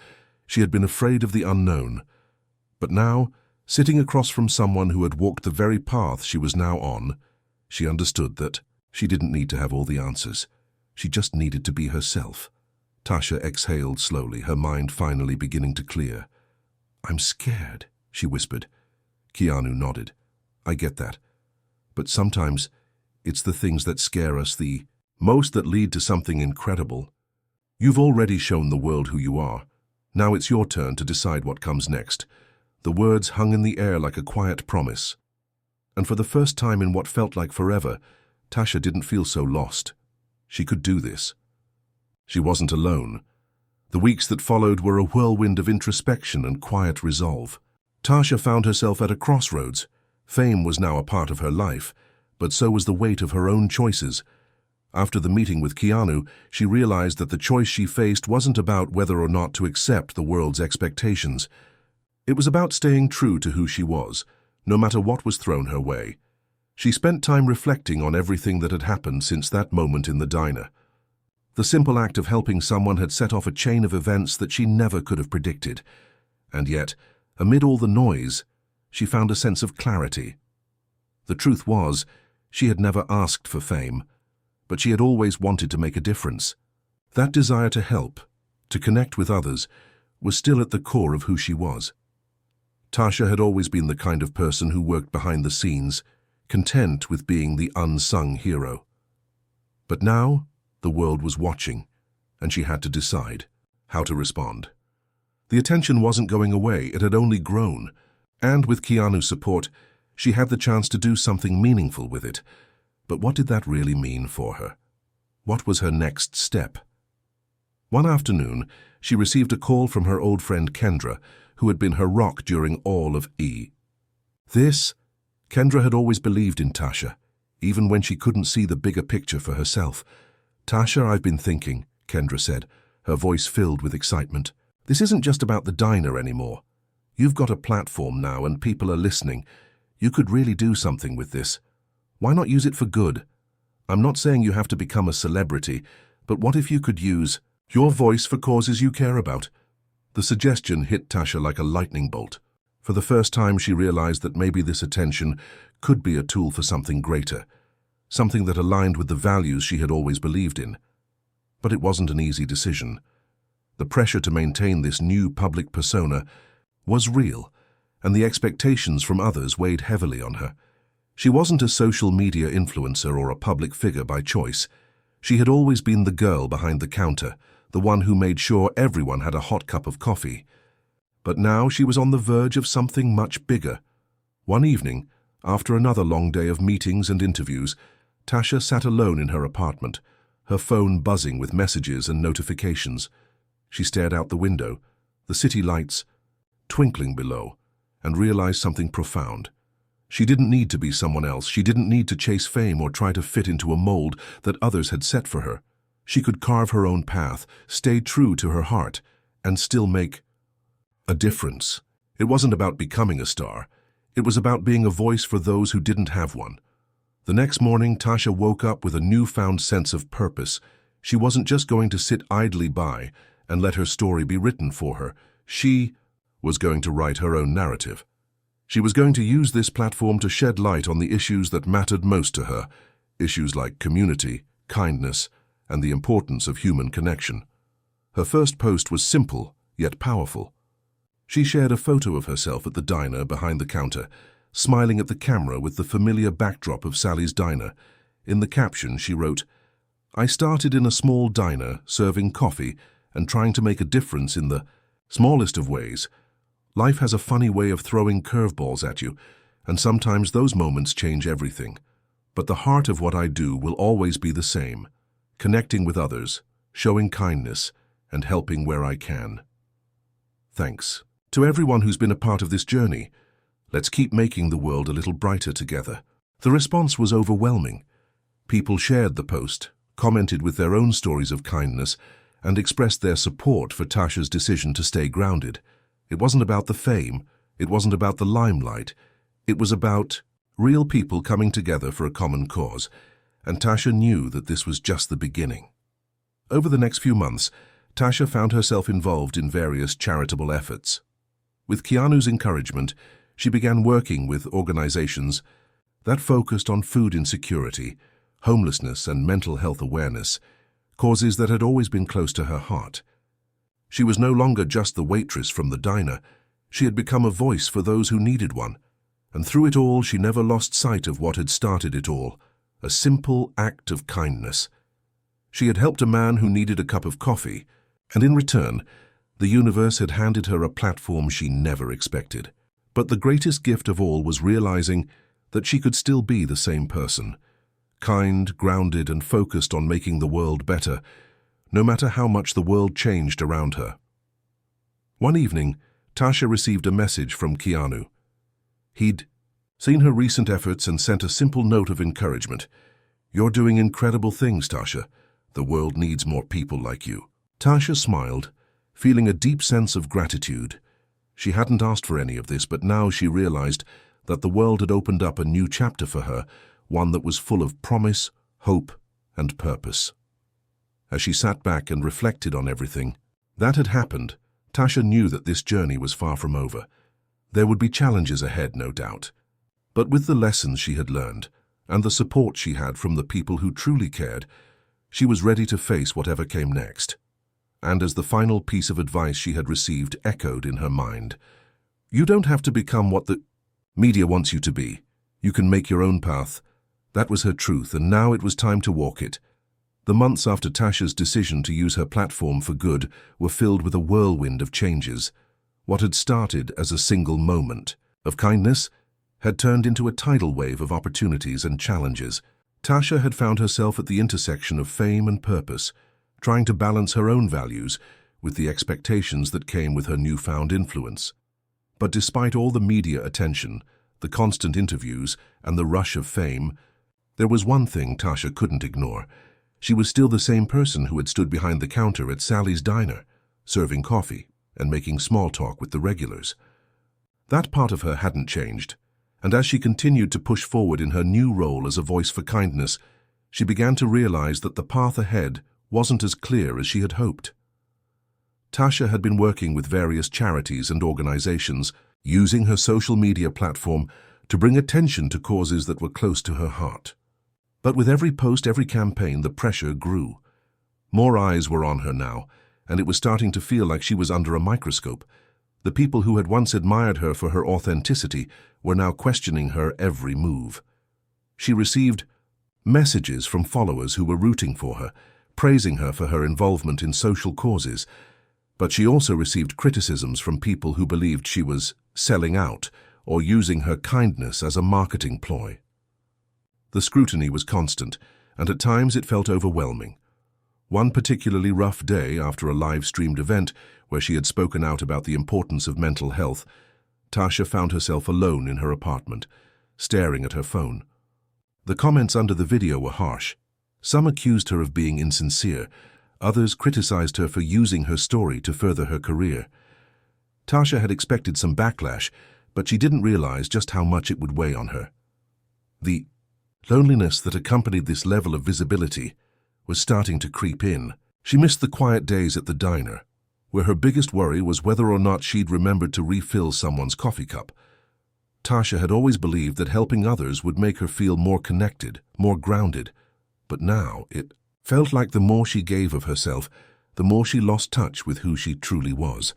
She had been afraid of the unknown. But now, sitting across from someone who had walked the very path she was now on, she understood that she didn't need to have all the answers. She just needed to be herself. Tasha exhaled slowly, her mind finally beginning to clear. "I'm scared," she whispered. Keanu nodded. "I get that. But sometimes it's the things that scare us the most that lead to something incredible. You've already shown the world who you are. Now it's your turn to decide what comes next." The words hung in the air like a quiet promise. And for the first time in what felt like forever, Tasha didn't feel so lost. She could do this. She wasn't alone. The weeks that followed were a whirlwind of introspection and quiet resolve. Tasha found herself at a crossroads. Fame was now a part of her life, but so was the weight of her own choices. After the meeting with Keanu, she realized that the choice she faced wasn't about whether or not to accept the world's expectations. It was about staying true to who she was, no matter what was thrown her way. She spent time reflecting on everything that had happened since that moment in the diner. The simple act of helping someone had set off a chain of events that she never could have predicted. And yet, amid all the noise, she found a sense of clarity. The truth was, she had never asked for fame, but she had always wanted to make a difference. That desire to help, to connect with others, was still at the core of who she was. Tasha had always been the kind of person who worked behind the scenes, content with being the unsung hero. But now, the world was watching, and she had to decide how to respond. The attention wasn't going away, it had only grown. And with Keanu's support, she had the chance to do something meaningful with it. But what did that really mean for her? What was her next step? One afternoon, she received a call from her old friend Kendra, who had been her rock during all of E. Kendra had always believed in Tasha, even when she couldn't see the bigger picture for herself. "Tasha, I've been thinking," Kendra said, her voice filled with excitement. "This isn't just about the diner anymore. You've got a platform now and people are listening. You could really do something with this. Why not use it for good? I'm not saying you have to become a celebrity, but what if you could use your voice for causes you care about?" The suggestion hit Tasha like a lightning bolt. For the first time, she realized that maybe this attention could be a tool for something greater, something that aligned with the values she had always believed in. But it wasn't an easy decision. The pressure to maintain this new public persona was real, and the expectations from others weighed heavily on her. She wasn't a social media influencer or a public figure by choice. She had always been the girl behind the counter, the one who made sure everyone had a hot cup of coffee. But now she was on the verge of something much bigger. One evening, after another long day of meetings and interviews, Tasha sat alone in her apartment, her phone buzzing with messages and notifications. She stared out the window, the city lights twinkling below, and realized something profound. She didn't need to be someone else. She didn't need to chase fame or try to fit into a mold that others had set for her. She could carve her own path, stay true to her heart, and still make a difference. It wasn't about becoming a star. It was about being a voice for those who didn't have one. The next morning, Tasha woke up with a newfound sense of purpose. She wasn't just going to sit idly by and let her story be written for her. She was going to write her own narrative. She was going to use this platform to shed light on the issues that mattered most to her, issues like community, kindness, and the importance of human connection. Her first post was simple, yet powerful. She shared a photo of herself at the diner behind the counter, smiling at the camera with the familiar backdrop of Sally's diner. In the caption, she wrote, "I started in a small diner, serving coffee and trying to make a difference in the smallest of ways. Life has a funny way of throwing curveballs at you, and sometimes those moments change everything. But the heart of what I do will always be the same, connecting with others, showing kindness, and helping where I can. Thanks to everyone who's been a part of this journey. Let's keep making the world a little brighter together." The response was overwhelming. People shared the post, commented with their own stories of kindness, and expressed their support for Tasha's decision to stay grounded. It wasn't about the fame, it wasn't about the limelight, it was about real people coming together for a common cause, and Tasha knew that this was just the beginning. Over the next few months, Tasha found herself involved in various charitable efforts. With Keanu's encouragement, she began working with organizations that focused on food insecurity, homelessness, and mental health awareness, causes that had always been close to her heart. She was no longer just the waitress from the diner. She had become a voice for those who needed one. And through it all, she never lost sight of what had started it all, a simple act of kindness. She had helped a man who needed a cup of coffee, and in return, the universe had handed her a platform she never expected. But the greatest gift of all was realizing that she could still be the same person, kind, grounded, and focused on making the world better, no matter how much the world changed around her. One evening, Tasha received a message from Keanu. He'd seen her recent efforts and sent a simple note of encouragement. "You're doing incredible things, Tasha. The world needs more people like you." Tasha smiled, feeling a deep sense of gratitude. She hadn't asked for any of this, but now she realized that the world had opened up a new chapter for her, one that was full of promise, hope, and purpose. As she sat back and reflected on everything that had happened, Tasha knew that this journey was far from over. There would be challenges ahead, no doubt. But with the lessons she had learned, and the support she had from the people who truly cared, she was ready to face whatever came next. And as the final piece of advice she had received echoed in her mind, "You don't have to become what the media wants you to be. You can make your own path." That was her truth, and now it was time to walk it. The months after Tasha's decision to use her platform for good were filled with a whirlwind of changes. What had started as a single moment of kindness had turned into a tidal wave of opportunities and challenges. Tasha had found herself at the intersection of fame and purpose, trying to balance her own values with the expectations that came with her newfound influence. But despite all the media attention, the constant interviews, and the rush of fame, there was one thing Tasha couldn't ignore. She was still the same person who had stood behind the counter at Sally's diner, serving coffee and making small talk with the regulars. That part of her hadn't changed, and as she continued to push forward in her new role as a voice for kindness, she began to realize that the path ahead wasn't as clear as she had hoped. Tasha had been working with various charities and organizations, using her social media platform to bring attention to causes that were close to her heart. But with every post, every campaign, the pressure grew. More eyes were on her now, and it was starting to feel like she was under a microscope. The people who had once admired her for her authenticity were now questioning her every move. She received messages from followers who were rooting for her, praising her for her involvement in social causes. But she also received criticisms from people who believed she was selling out or using her kindness as a marketing ploy. The scrutiny was constant, and at times it felt overwhelming. One particularly rough day after a live-streamed event where she had spoken out about the importance of mental health, Tasha found herself alone in her apartment, staring at her phone. The comments under the video were harsh. Some accused her of being insincere, others criticized her for using her story to further her career. Tasha had expected some backlash, but she didn't realize just how much it would weigh on her. The loneliness that accompanied this level of visibility was starting to creep in. She missed the quiet days at the diner, where her biggest worry was whether or not she'd remembered to refill someone's coffee cup. Tasha had always believed that helping others would make her feel more connected, more grounded, but now it felt like the more she gave of herself, the more she lost touch with who she truly was.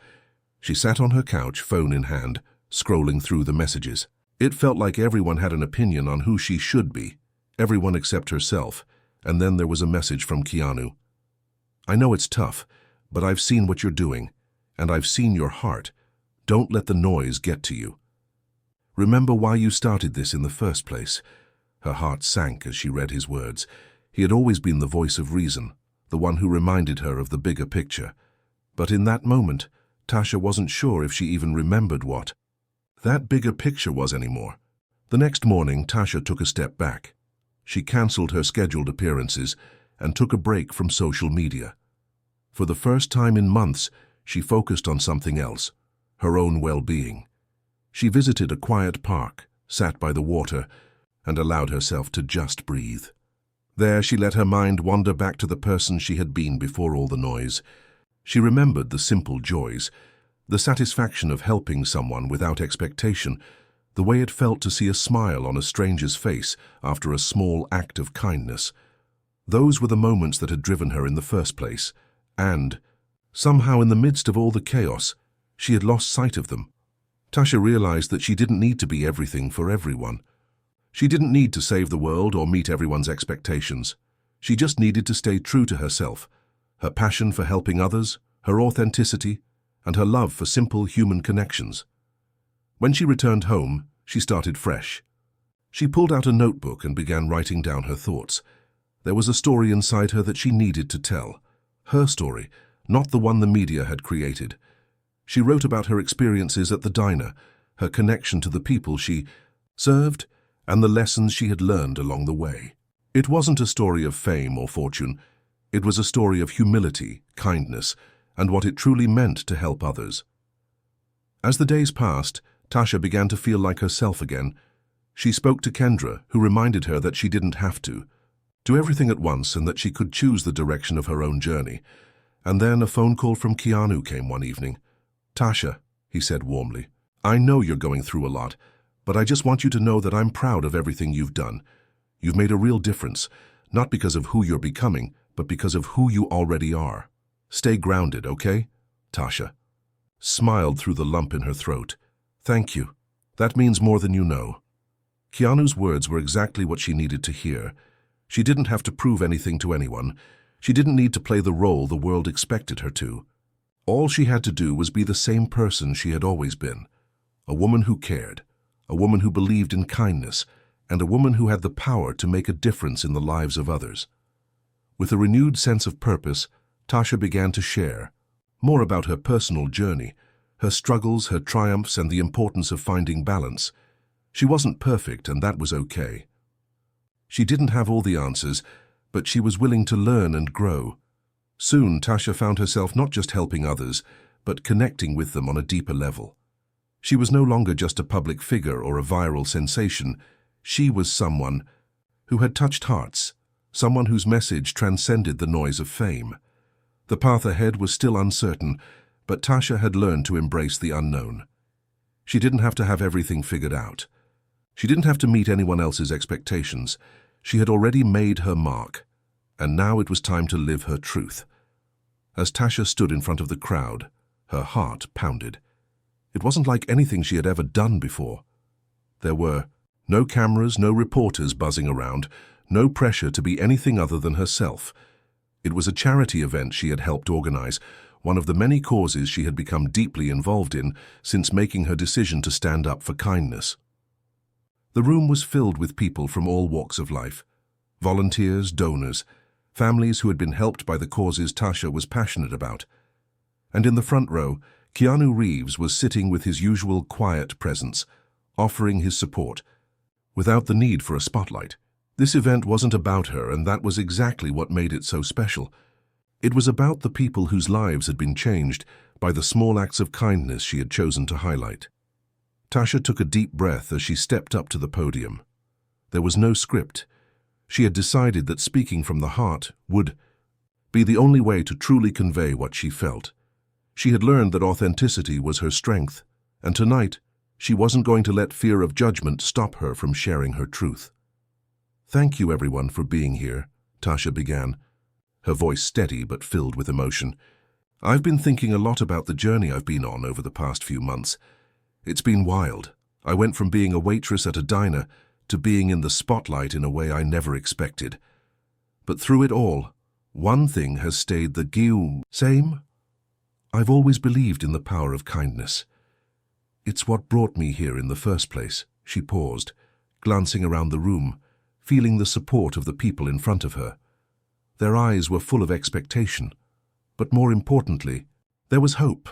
She sat on her couch, phone in hand, scrolling through the messages. It felt like everyone had an opinion on who she should be, everyone except herself, and then there was a message from Keanu. I know it's tough, but I've seen what you're doing, and I've seen your heart. Don't let the noise get to you. Remember why you started this in the first place. Her heart sank as she read his words. He had always been the voice of reason, the one who reminded her of the bigger picture. But in that moment, Tasha wasn't sure if she even remembered what that bigger picture was anymore. The next morning, Tasha took a step back. She cancelled her scheduled appearances and took a break from social media. For the first time in months, she focused on something else, her own well-being. She visited a quiet park, sat by the water, and allowed herself to just breathe. There she let her mind wander back to the person she had been before all the noise. She remembered the simple joys, the satisfaction of helping someone without expectation, the way it felt to see a smile on a stranger's face after a small act of kindness. Those were the moments that had driven her in the first place, and, somehow in the midst of all the chaos, she had lost sight of them. Tasha realized that she didn't need to be everything for everyone. She didn't need to save the world or meet everyone's expectations. She just needed to stay true to herself, her passion for helping others, her authenticity, and her love for simple human connections. When she returned home, she started fresh. She pulled out a notebook and began writing down her thoughts. There was a story inside her that she needed to tell. Her story, not the one the media had created. She wrote about her experiences at the diner, her connection to the people she served, and the lessons she had learned along the way. It wasn't a story of fame or fortune. It was a story of humility, kindness, and what it truly meant to help others. As the days passed, Tasha began to feel like herself again. She spoke to Kendra, who reminded her that she didn't have to do everything at once and that she could choose the direction of her own journey. And then a phone call from Keanu came one evening. "Tasha," he said warmly, "I know you're going through a lot, but I just want you to know that I'm proud of everything you've done. You've made a real difference, not because of who you're becoming, but because of who you already are. Stay grounded, okay?" Tasha smiled through the lump in her throat. "Thank you. That means more than you know." Keanu's words were exactly what she needed to hear. She didn't have to prove anything to anyone. She didn't need to play the role the world expected her to. All she had to do was be the same person she had always been. A woman who cared, a woman who believed in kindness, and a woman who had the power to make a difference in the lives of others. With a renewed sense of purpose, Tasha began to share more about her personal journey, her struggles, her triumphs, and the importance of finding balance. She wasn't perfect, and that was okay. She didn't have all the answers, but she was willing to learn and grow. Soon, Tasha found herself not just helping others, but connecting with them on a deeper level. She was no longer just a public figure or a viral sensation. She was someone who had touched hearts, someone whose message transcended the noise of fame. The path ahead was still uncertain, but Tasha had learned to embrace the unknown. She didn't have to have everything figured out. She didn't have to meet anyone else's expectations. She had already made her mark, and now it was time to live her truth. As Tasha stood in front of the crowd, her heart pounded. It wasn't like anything she had ever done before. There were no cameras, no reporters buzzing around, no pressure to be anything other than herself. It was a charity event she had helped organize, one of the many causes she had become deeply involved in since making her decision to stand up for kindness. The room was filled with people from all walks of life, volunteers, donors, families who had been helped by the causes Tasha was passionate about. And in the front row, Keanu Reeves was sitting with his usual quiet presence, offering his support, without the need for a spotlight. This event wasn't about her, and that was exactly what made it so special. It was about the people whose lives had been changed by the small acts of kindness she had chosen to highlight. Tasha took a deep breath as she stepped up to the podium. There was no script. She had decided that speaking from the heart would be the only way to truly convey what she felt. She had learned that authenticity was her strength, and tonight she wasn't going to let fear of judgment stop her from sharing her truth. "Thank you, everyone, for being here," Tasha began, her voice steady but filled with emotion. "I've been thinking a lot about the journey I've been on over the past few months. It's been wild, I went from being a waitress at a diner to being in the spotlight in a way I never expected. But through it all, one thing has stayed the same. I've always believed in the power of kindness. It's what brought me here in the first place. She paused, glancing around the room, feeling the support of the people in front of her. Their eyes were full of expectation, but more importantly, there was hope.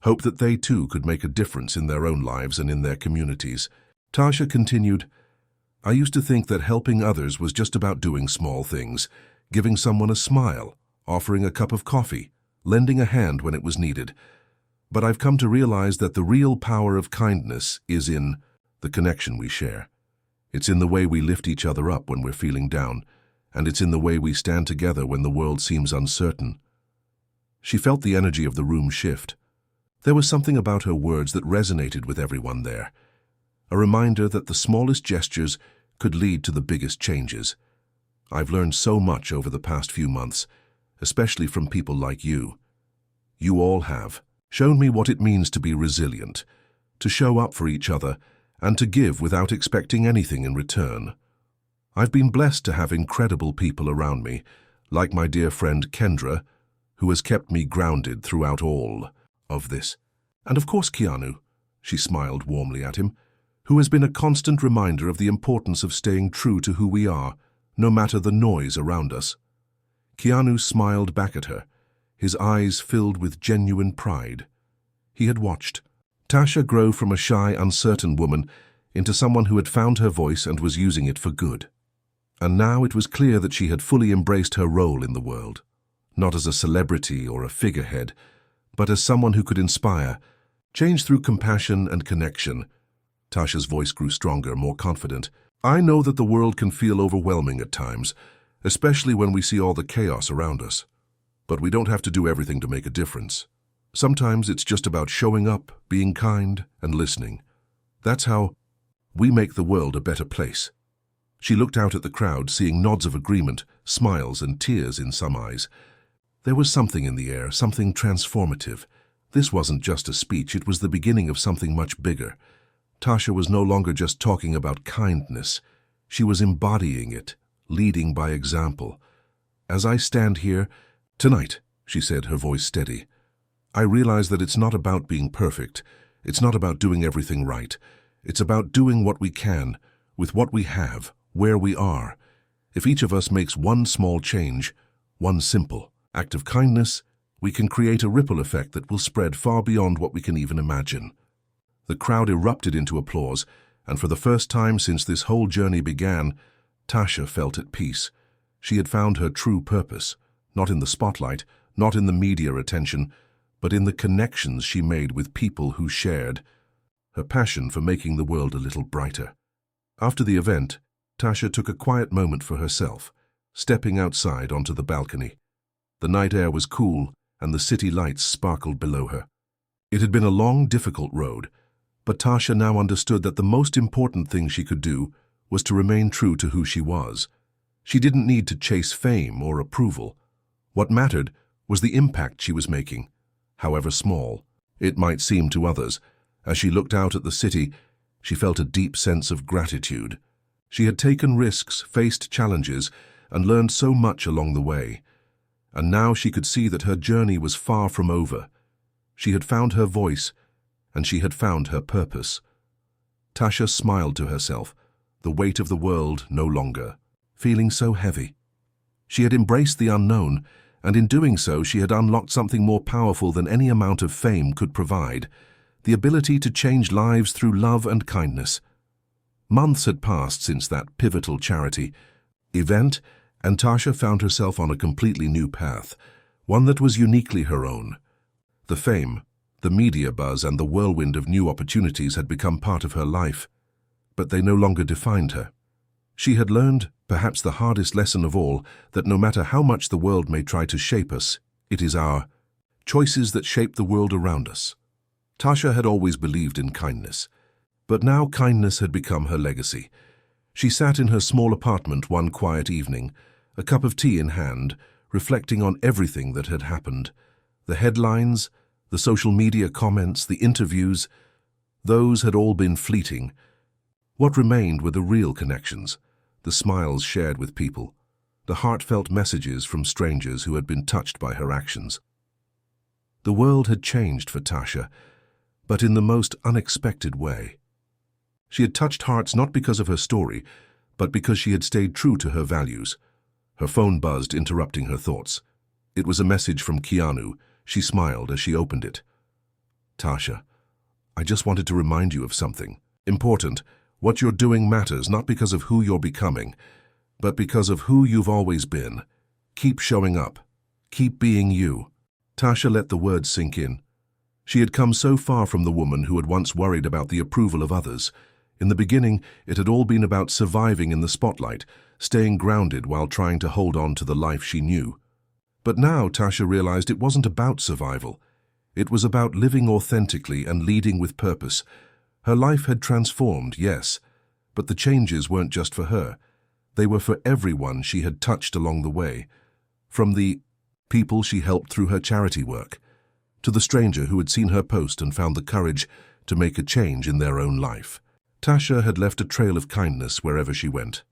Hope that they too could make a difference in their own lives and in their communities. Tasha continued, I used to think that helping others was just about doing small things, giving someone a smile, offering a cup of coffee, lending a hand when it was needed. But I've come to realize that the real power of kindness is in the connection we share. It's in the way we lift each other up when we're feeling down, and it's in the way we stand together when the world seems uncertain. She felt the energy of the room shift. There was something about her words that resonated with everyone there, a reminder that the smallest gestures could lead to the biggest changes. I've learned so much over the past few months, especially from people like you. You all have shown me what it means to be resilient, to show up for each other, and to give without expecting anything in return. I've been blessed to have incredible people around me, like my dear friend Kendra, who has kept me grounded throughout all of this. And of course Keanu, she smiled warmly at him, who has been a constant reminder of the importance of staying true to who we are, no matter the noise around us. Keanu smiled back at her, his eyes filled with genuine pride. He had watched Tasha grow from a shy, uncertain woman into someone who had found her voice and was using it for good. And now it was clear that she had fully embraced her role in the world, not as a celebrity or a figurehead, but as someone who could inspire, change through compassion and connection. Tasha's voice grew stronger, more confident. I know that the world can feel overwhelming at times, especially when we see all the chaos around us. But we don't have to do everything to make a difference. Sometimes it's just about showing up, being kind, and listening. That's how we make the world a better place. She looked out at the crowd, seeing nods of agreement, smiles, and tears in some eyes. There was something in the air, something transformative. This wasn't just a speech, it was the beginning of something much bigger. Tasha was no longer just talking about kindness. She was embodying it, leading by example. As I stand here, tonight, she said, her voice steady, I realize that it's not about being perfect. It's not about doing everything right. It's about doing what we can, with what we have, where we are. If each of us makes one small change, one simple act of kindness, we can create a ripple effect that will spread far beyond what we can even imagine. The crowd erupted into applause, and for the first time since this whole journey began, Tasha felt at peace. She had found her true purpose, not in the spotlight, not in the media attention, but in the connections she made with people who shared her passion for making the world a little brighter. After the event, Tasha took a quiet moment for herself, stepping outside onto the balcony. The night air was cool, and the city lights sparkled below her. It had been a long, difficult road, but Tasha now understood that the most important thing she could do was to remain true to who she was. She didn't need to chase fame or approval. What mattered was the impact she was making, however small it might seem to others. As she looked out at the city, she felt a deep sense of gratitude. She had taken risks, faced challenges, and learned so much along the way. And now she could see that her journey was far from over. She had found her voice, and she had found her purpose. Tasha smiled to herself, the weight of the world no longer feeling so heavy. She had embraced the unknown, and in doing so she had unlocked something more powerful than any amount of fame could provide, the ability to change lives through love and kindness. Months had passed since that pivotal charity event, and Tasha found herself on a completely new path, one that was uniquely her own. The fame, the media buzz, and the whirlwind of new opportunities had become part of her life, but they no longer defined her. She had learned, perhaps the hardest lesson of all, that no matter how much the world may try to shape us, it is our choices that shape the world around us. Tasha had always believed in kindness, but now kindness had become her legacy. She sat in her small apartment one quiet evening, a cup of tea in hand, reflecting on everything that had happened. The headlines, the social media comments, the interviews. Those had all been fleeting. What remained were the real connections, the smiles shared with people, the heartfelt messages from strangers who had been touched by her actions. The world had changed for Tasha, but in the most unexpected way. She had touched hearts not because of her story, but because she had stayed true to her values. Her phone buzzed, interrupting her thoughts. It was a message from Keanu. She smiled as she opened it. "Tasha, I just wanted to remind you of something. Important. What you're doing matters not because of who you're becoming, but because of who you've always been. Keep showing up. Keep being you." Tasha let the words sink in. She had come so far from the woman who had once worried about the approval of others. In the beginning, it had all been about surviving in the spotlight, staying grounded while trying to hold on to the life she knew. But now Tasha realized it wasn't about survival. It was about living authentically and leading with purpose. Her life had transformed, yes, but the changes weren't just for her. They were for everyone she had touched along the way, from the people she helped through her charity work, to the stranger who had seen her post and found the courage to make a change in their own life. Tasha had left a trail of kindness wherever she went.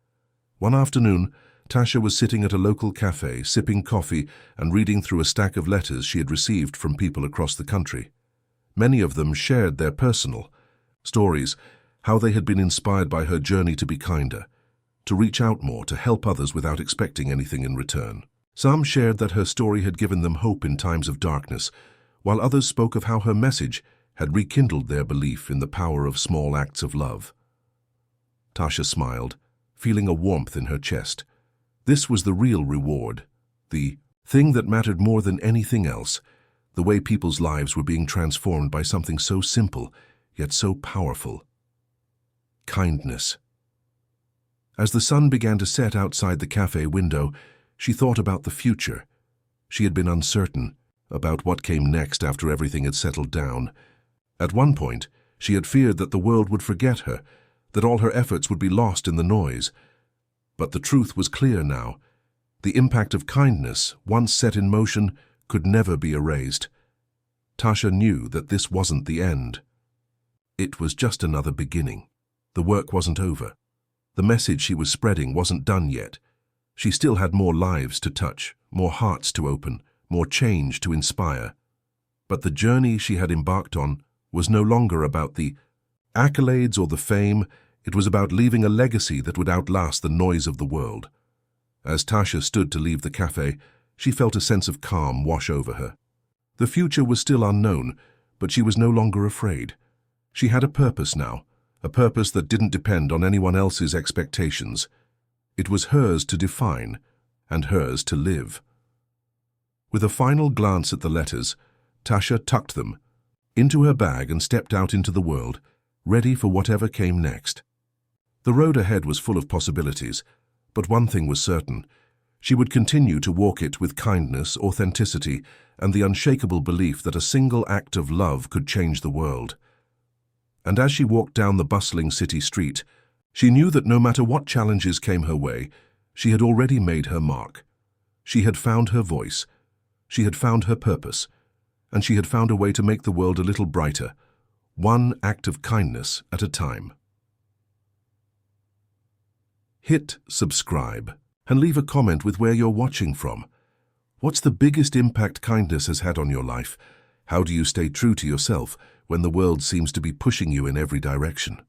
One afternoon, Tasha was sitting at a local cafe, sipping coffee and reading through a stack of letters she had received from people across the country. Many of them shared their personal stories, how they had been inspired by her journey to be kinder, to reach out more, to help others without expecting anything in return. Some shared that her story had given them hope in times of darkness, while others spoke of how her message had rekindled their belief in the power of small acts of love. Tasha smiled, feeling a warmth in her chest. This was the real reward, the thing that mattered more than anything else, the way people's lives were being transformed by something so simple, yet so powerful. Kindness. As the sun began to set outside the cafe window, she thought about the future. She had been uncertain about what came next after everything had settled down. At one point, she had feared that the world would forget her, that all her efforts would be lost in the noise. But the truth was clear now. The impact of kindness, once set in motion, could never be erased. Tasha knew that this wasn't the end. It was just another beginning. The work wasn't over. The message she was spreading wasn't done yet. She still had more lives to touch, more hearts to open, more change to inspire. But the journey she had embarked on was no longer about the accolades or the fame. It was about leaving a legacy that would outlast the noise of the world. As Tasha stood to leave the cafe, she felt a sense of calm wash over her. The future was still unknown, but she was no longer afraid. She had a purpose now, a purpose that didn't depend on anyone else's expectations. It was hers to define, and hers to live. With a final glance at the letters, Tasha tucked them into her bag and stepped out into the world, ready for whatever came next. The road ahead was full of possibilities, but one thing was certain. She would continue to walk it with kindness, authenticity, and the unshakable belief that a single act of love could change the world. And as she walked down the bustling city street, she knew that no matter what challenges came her way, she had already made her mark. She had found her voice, she had found her purpose, and she had found a way to make the world a little brighter, one act of kindness at a time. Hit subscribe and leave a comment with where you're watching from. What's the biggest impact kindness has had on your life? How do you stay true to yourself when the world seems to be pushing you in every direction?